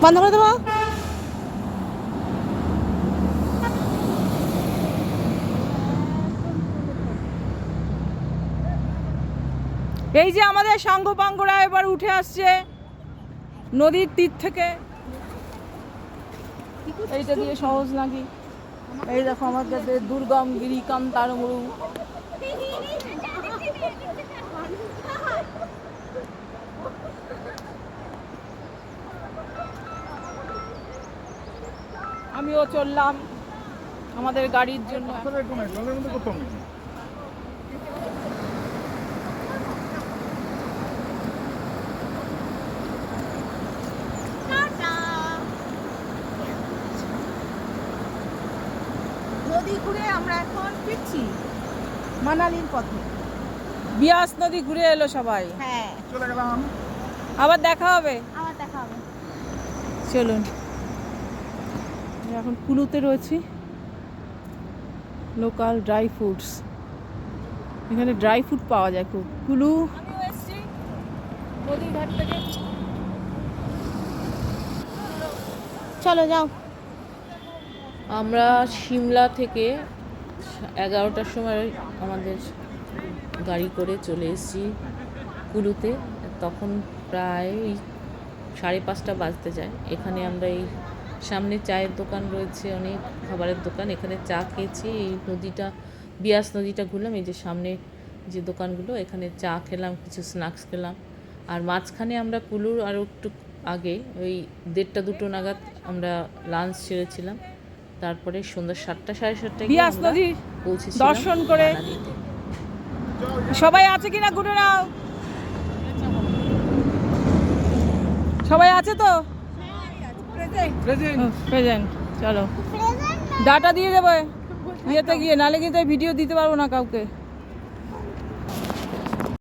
বন্ধ করে দেবো। এই যে আমাদের সাঙ্গপাঙ্গরা এবার উঠে আসছে নদীর তীর থেকে। এইটা দিয়ে সহজ নাকি? এই দেখো আমাদের দুর্গম গিরি কান্তারমরু। আমিও চললাম আমাদের গাড়ির জন্য। নদী ঘুরে আমরা এখন ফিরছি মানালির পথে। বিয়াস নদী ঘুরে এলো সবাই। হ্যাঁ, চলে গেলাম। আবার দেখা হবে। আবার দেখা হবে। চলুন, এখন কুলুতে রয়েছি। লোকাল ড্রাই ফ্রুটস, এখানে ড্রাই ফ্রুট পাওয়া যায় খুব। কুলু আমিও এসেছি নদীর ঘাট থেকে। চলো যাও। আমরা সিমলা থেকে 11টার সময় আমাদের গাড়ি করে চলে এসেছি কুলুতে। তখন প্রায় 5:30 বাজতে যায়। এখানে আমরা এই সামনে চায়ের দোকান রয়েছে, অনেক খাবারের দোকান। এখানে চা খেয়েছি। এই নদীটা, বিয়াস নদীটা ঘুরলাম। এই যে সামনে যে দোকানগুলো, এখানে চা খেলাম, কিছু স্ন্যাক্স খেলাম। আর মাঝখানে আমরা কুলুর আরও একটু আগে ওই 1:30-2 নাগাদ আমরা লাঞ্চ সেরেছিলাম। তারপরে সন্ধ্যা 7টা 7:30 বিয়াস নদী পৌঁছেছি দর্শন করে। সবাই আছে কিনা ঘুরে নাও। সবাই আছে তো? প্রেজেন্ট। চলো ডাটা দিয়ে দেবো ইয়েতে গিয়ে, নাহলে কিন্তু ভিডিও দিতে পারবো না কাউকে।